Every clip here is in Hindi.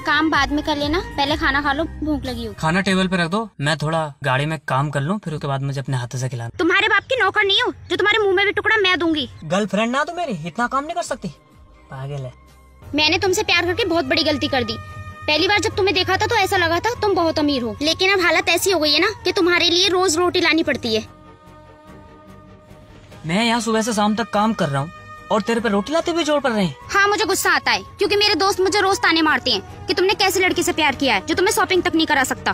काम बाद में कर लेना, पहले खाना खा लो, भूख लगी हो। खाना टेबल पे रख दो, मैं थोड़ा गाड़ी में काम कर लूं, फिर उसके बाद मुझे अपने हाथों से खिलाना। तुम्हारे बाप की नौकर नहीं हो जो तुम्हारे मुंह में भी टुकड़ा मैं दूंगी। गर्लफ्रेंड ना तो मेरी इतना काम नहीं कर सकती, पागल है। मैंने तुमसे प्यार करके बहुत बड़ी गलती कर दी। पहली बार जब तुम्हें देखा था तो ऐसा लगा था तुम बहुत अमीर हो, लेकिन अब हालत ऐसी हो गई है ना कि तुम्हारे लिए रोज रोटी लानी पड़ती है। मैं यहाँ सुबह से शाम तक काम कर रहा हूँ और तेरे पे रोटी लाते हुए जोर पड़ रहे हैं। हाँ, मुझे गुस्सा आता है क्योंकि मेरे दोस्त मुझे रोज ताने मारते हैं कि तुमने कैसी लड़की से प्यार किया है जो तुम्हें शॉपिंग तक नहीं करा सकता।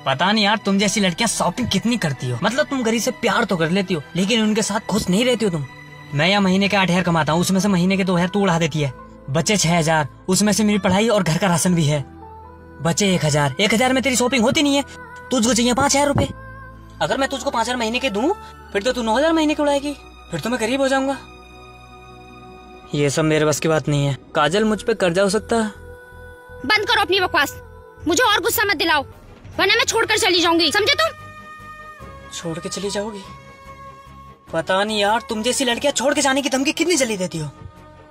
पता नहीं यार, तुम जैसी लड़कियाँ शॉपिंग कितनी करती हो। मतलब तुम गरीब से प्यार तो कर लेती हो, लेकिन उनके साथ खुश नहीं रहती हो तुम। मैं यहाँ महीने के 8,000 कमाता हूँ, उसमें से महीने के 2,000 तू उड़ा देती है। बचे 6,000, उसमें से मेरी पढ़ाई और घर का राशन भी है। बचे 1,000 में तेरी शॉपिंग होती नहीं है। तुझको चाहिए 5,000 रूपए। अगर मैं तुझको 5,000 महीने के दूं, फिर तो तू 9,000 महीने के उड़ाएगी, फिर तो मैं गरीब हो जाऊंगा। ये सब मेरे बस की बात नहीं है। काजल, मुझ पे कर्जा हो सकता है? बंद करो अपनी बकवास, मुझे और गुस्सा मत दिलाओ वरना मैं छोड़कर चली जाऊंगी, समझे तुम? छोड़ के चली जाओगी? पता नहीं यार, तुम जैसी लड़कियां छोड़ के जाने की धमकी कितनी जल्दी देती हो।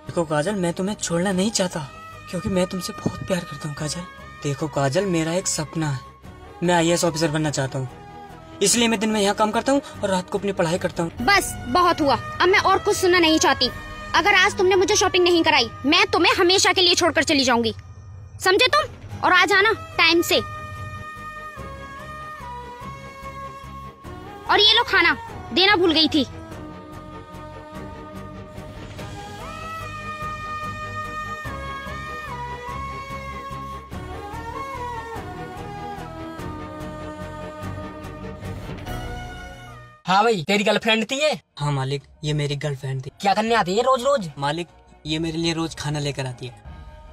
देखो काजल, मैं तुम्हें छोड़ना नहीं चाहता क्योंकि मैं तुमसे बहुत प्यार करता हूँ काजल। देखो काजल, मेरा एक सपना है, मैं IAS ऑफिसर बनना चाहता हूँ, इसलिए मैं दिन में यहाँ काम करता हूँ और रात को अपनी पढ़ाई करता हूँ। बस बहुत हुआ, अब मैं और कुछ सुनना नहीं चाहती। अगर आज तुमने मुझे शॉपिंग नहीं कराई, मैं तुम्हें हमेशा के लिए छोड़कर चली जाऊंगी, समझे तुम? और आ जाना टाइम से। और ये लो खाना, देना भूल गई थी। हाँ भाई, तेरी गर्लफ्रेंड थी ये? हाँ मालिक, ये मेरी गर्लफ्रेंड थी। क्या करने आती है रोज रोज? मालिक, ये मेरे लिए रोज खाना लेकर आती है।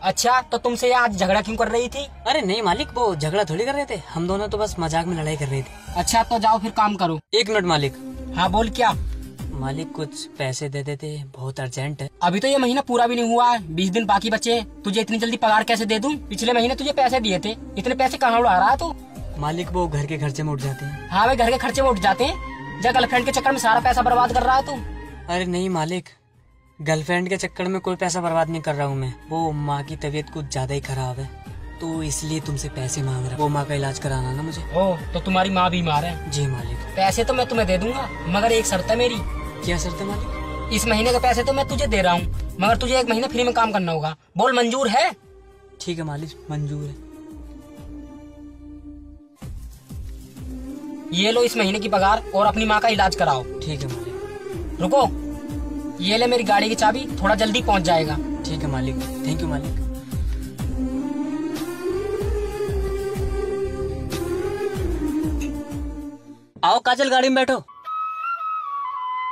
अच्छा, तो तुमसे ये आज झगड़ा क्यों कर रही थी? अरे नहीं मालिक, वो झगड़ा थोड़ी कर रहे थे, हम दोनों तो बस मजाक में लड़ाई कर रहे थे। अच्छा, तो जाओ फिर काम करो। 1 मिनट मालिक। हाँ बोल। क्या मालिक, कुछ पैसे दे देते, बहुत अर्जेंट है। अभी तो ये महीना पूरा भी नहीं हुआ है, 20 दिन बाकी बचे हैं। तुझे इतनी जल्दी पगार कैसे दे दूं? पिछले महीने तुझे पैसे दिए थे, इतने पैसे कहाँ उड़ा रहा है तू? मालिक, वो घर के खर्चे में उठ जाते हैं। हाँ भाई, घर के खर्चे में उठ जाते हैं। जब गर्लफ्रेंड के चक्कर में सारा पैसा बर्बाद कर रहा है तू। अरे नहीं मालिक, गर्लफ्रेंड के चक्कर में कोई पैसा बर्बाद नहीं कर रहा हूँ मैं। वो माँ की तबीयत कुछ ज्यादा ही खराब है, तो इसलिए तुमसे पैसे मांग रहा। वो माँ का इलाज कराना ना मुझे। ओह, तो तुम्हारी माँ बीमार है? जी मालिक। पैसे तो मैं तुम्हें दे दूंगा, मगर एक शर्त है मेरी। क्या शर्त है मालिक? इस महीने के पैसे तो मैं तुझे दे रहा हूँ, मगर तुझे 1 महीना फ्री में काम करना होगा। बोल, मंजूर है? ठीक है मालिक, मंजूर है। ये लो इस महीने की पगार और अपनी माँ का इलाज कराओ। ठीक है मालिक। रुको, ये ले मेरी गाड़ी की चाबी, थोड़ा जल्दी पहुँच जाएगा। ठीक है मालिक, थैंक यू मालिक। आओ काजल, गाड़ी में बैठो।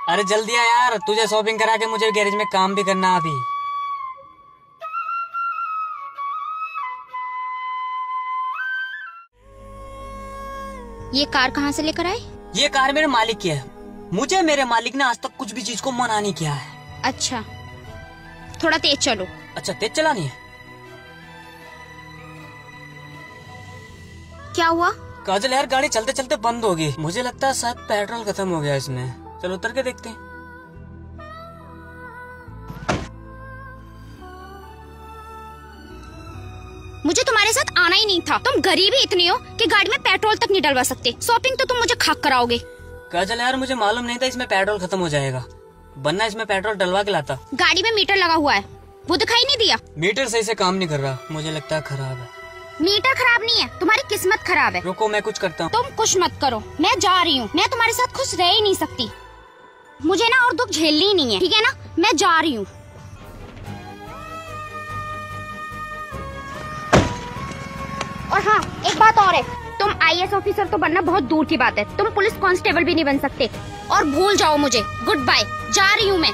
अरे जल्दी आ यार, तुझे शॉपिंग करा के मुझे गैरेज में काम भी करना अभी। ये कार कहाँ से लेकर आए? ये कार मेरे मालिक की है। मुझे मेरे मालिक ने आज तक कुछ भी चीज को मना नहीं किया है। अच्छा, थोड़ा तेज चलो। अच्छा, तेज चलानी है? क्या हुआ? काजल यार, गाड़ी चलते चलते बंद हो गई, मुझे लगता है शायद पेट्रोल खत्म हो गया इसमें। चलो उतर के देखते हैं। मुझे तुम्हारे साथ आना ही नहीं था। तुम गरीब ही इतनी हो कि गाड़ी में पेट्रोल तक नहीं डलवा सकते। शॉपिंग तो तुम मुझे खाक कराओगे। काजल यार, मुझे मालूम नहीं था इसमें पेट्रोल खत्म हो जाएगा, वरना इसमें पेट्रोल डलवा के लाता। गाड़ी में मीटर लगा हुआ है, वो दिखाई नहीं दिया? मीटर सही से काम नहीं कर रहा, मुझे लगता है खराब है। मीटर खराब नहीं है, तुम्हारी किस्मत खराब है। रुको, मैं कुछ करता हूँ। तुम कुछ मत करो, मैं जा रही हूँ। मैं तुम्हारे साथ खुश रह ही नहीं सकती, मुझे ना और दुख झेलनी ही नहीं है, ठीक है ना? मैं जा रही हूँ। और हाँ, एक बात और है, तुम IAS ऑफिसर तो बनना बहुत दूर की बात है, तुम पुलिस कांस्टेबल भी नहीं बन सकते। और भूल जाओ मुझे। गुड बाय, जा रही हूँ मैं।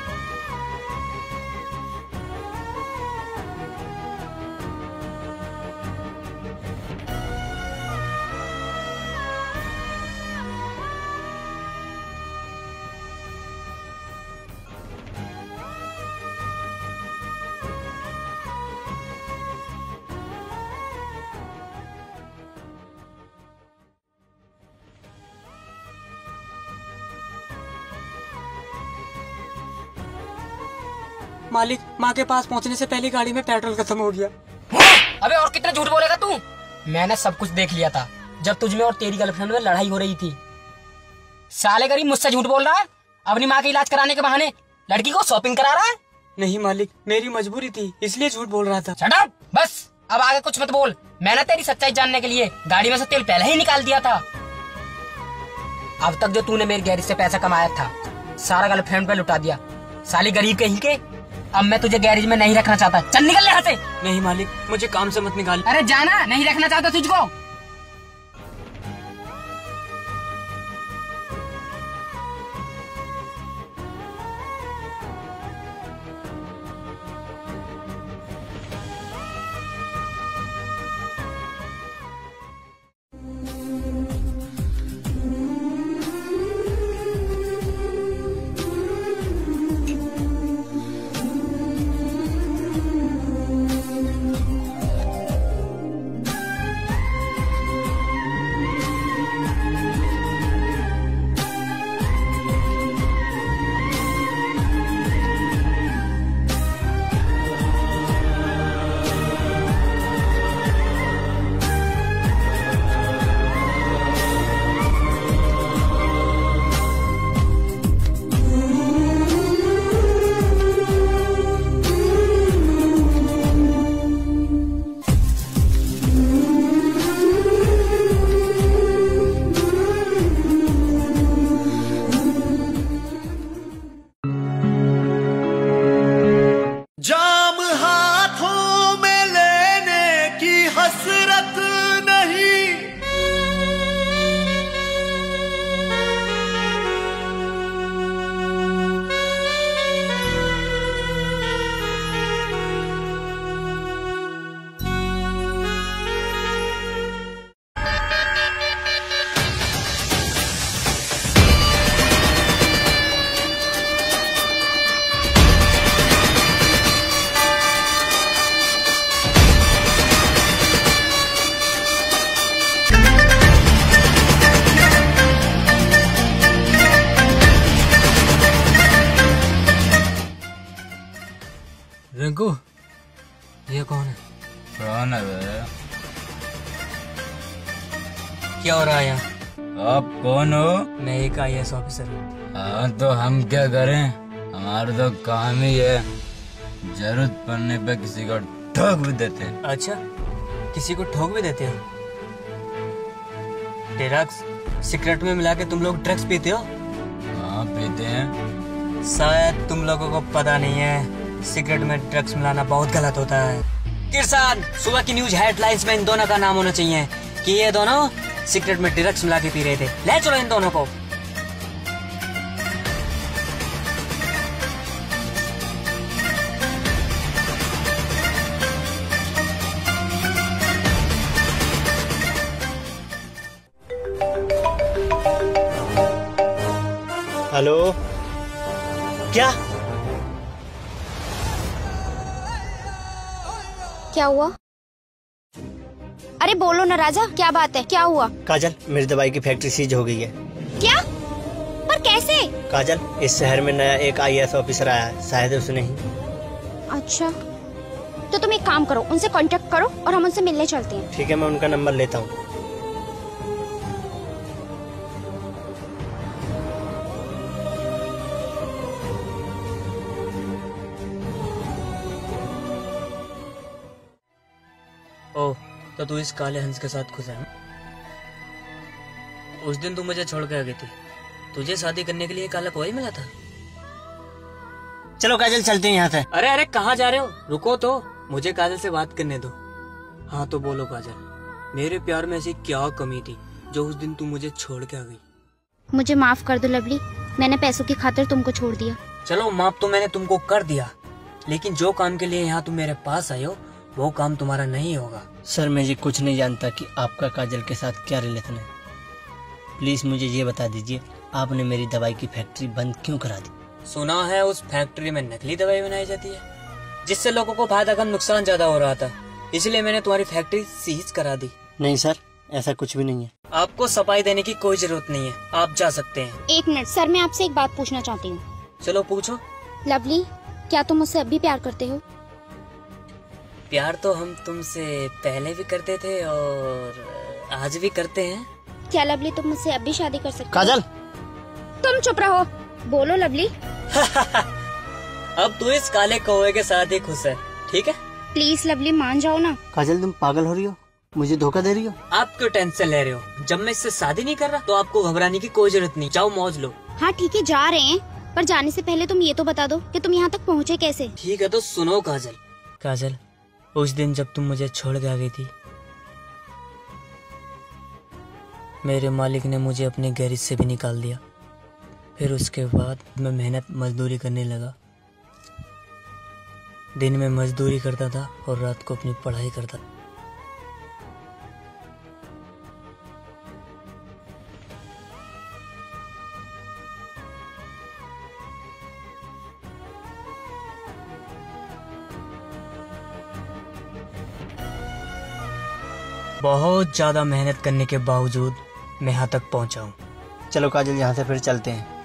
मालिक, माँ के पास पहुँचने से पहले गाड़ी में पेट्रोल खत्म हो गया। अबे और कितना झूठ बोलेगा तू? मैंने सब कुछ देख लिया था जब तुझमें और तेरी गर्लफ्रेंड में लड़ाई हो रही थी। साले गरीब मुझसे झूठ बोल रहा है, अपनी माँ का इलाज कराने के बहाने लड़की को शॉपिंग करा रहा है। नहीं मालिक, मेरी मजबूरी थी इसलिए झूठ बोल रहा था। शट अप, बस अब आगे कुछ मत बोल। मैंने तेरी सच्चाई जानने के लिए गाड़ी में से तेल पहले ही निकाल दिया था। अब तक जो तूने मेरे गैरेज से पैसा कमाया था सारा गर्लफ्रेंड पे लुटा दिया। साली गरीब कहीं के, अब मैं तुझे गैरेज में नहीं रखना चाहता। चल निकल यहाँ से। नहीं मालिक, मुझे काम से मत निकाल। अरे जाना, नहीं रखना चाहता तुझको। जाम हाथों में लेने की हसरत नहीं, रिंकू, ये कौन है? कौन है बे? क्या हो रहा है यहाँ? आप कौन हो? मैं एक IAS ऑफिसर हूँ। हाँ तो हम क्या करें, हमारा तो काम ही है, जरूरत पड़ने पे किसी को ठोक भी देते हैं। अच्छा, किसी को ठोक भी देते हो? ड्रग्स सिगरेट में मिला के तुम लोग ड्रग्स पीते हो? हाँ पीते हैं। शायद तुम लोगों को पता नहीं है, सिगरेट में ड्रग्स मिलाना बहुत गलत होता है। किरसान, सुबह की न्यूज हेडलाइंस में इन दोनों का नाम होना चाहिए कि ये दोनों सिगरेट में ड्रग्स मिला के पी रहे थे। ले चलो इन दोनों को। हेलो, क्या क्या हुआ? अरे बोलो ना राजा, क्या बात है, क्या हुआ? काजल, मेरी दवाई की फैक्ट्री सीज हो गई है। क्या? पर कैसे? काजल, इस शहर में नया एक IAS ऑफिसर आया है, शायद उसने ही। अच्छा, तो तुम एक काम करो, उनसे कांटेक्ट करो और हम उनसे मिलने चलते हैं। ठीक है, मैं उनका नंबर लेता हूँ। ओह, तो तू इस काले हंस के साथ खुश है? उस दिन तू मुझे छोड़ के आ गई थी, तुझे शादी करने के लिए काला कोई मिला था? चलो काजल, चलते हैं यहाँ से। अरे अरे, कहाँ जा रहे हो? रुको तो, मुझे काजल से बात करने दो। हाँ तो बोलो काजल, मेरे प्यार में ऐसी क्या कमी थी जो उस दिन तू मुझे छोड़ के आ गई? मुझे माफ कर दो लवली, मैंने पैसों की खातिर तुमको छोड़ दिया। चलो माफ तो मैंने तुमको कर दिया, लेकिन जो काम के लिए यहाँ तुम मेरे पास आए हो वो काम तुम्हारा नहीं होगा। सर, मैं ये कुछ नहीं जानता कि आपका काजल के साथ क्या रिलेशन है। प्लीज मुझे ये बता दीजिए, आपने मेरी दवाई की फैक्ट्री बंद क्यों करा दी? सुना है उस फैक्ट्री में नकली दवाई बनाई जाती है, जिससे लोगों को फायदा कम नुकसान ज्यादा हो रहा था, इसलिए मैंने तुम्हारी फैक्ट्री सीज करा दी। नहीं सर, ऐसा कुछ भी नहीं है। आपको सफाई देने की कोई जरूरत नहीं है, आप जा सकते हैं। एक मिनट सर, मैं आपसे एक बात पूछना चाहती हूँ। चलो पूछो। लवली, क्या तुम मुझसे अब भी प्यार करते हो? प्यार तो हम तुमसे पहले भी करते थे और आज भी करते हैं। क्या लवली तुम मुझसे अब भी शादी कर सकते हो? काजल, तुम चुप रहो। बोलो लवली। अब तू इस काले कौवे के साथ ही खुश है, ठीक है? प्लीज लवली मान जाओ ना। काजल तुम पागल हो रही हो, मुझे धोखा दे रही हो। आप क्यों टेंशन ले रहे हो? जब मैं इससे शादी नहीं कर रहा तो आपको घबराने की कोई जरूरत नहीं। जाओ मौज लो। हाँ ठीक है, जा रहे हैं, पर जाने से पहले तुम ये तो बता दो कि तुम यहाँ तक पहुँचे कैसे? ठीक है तो सुनो काजल। काजल, उस दिन जब तुम मुझे छोड़ के आ गई थी, मेरे मालिक ने मुझे अपने गैरेज से भी निकाल दिया। फिर उसके बाद मैं मेहनत मजदूरी करने लगा। दिन में मजदूरी करता था और रात को अपनी पढ़ाई करता था। बहुत ज्यादा मेहनत करने के बावजूद मैं यहाँ तक पहुँचा हूँ। चलो काजल, यहाँ से फिर चलते हैं।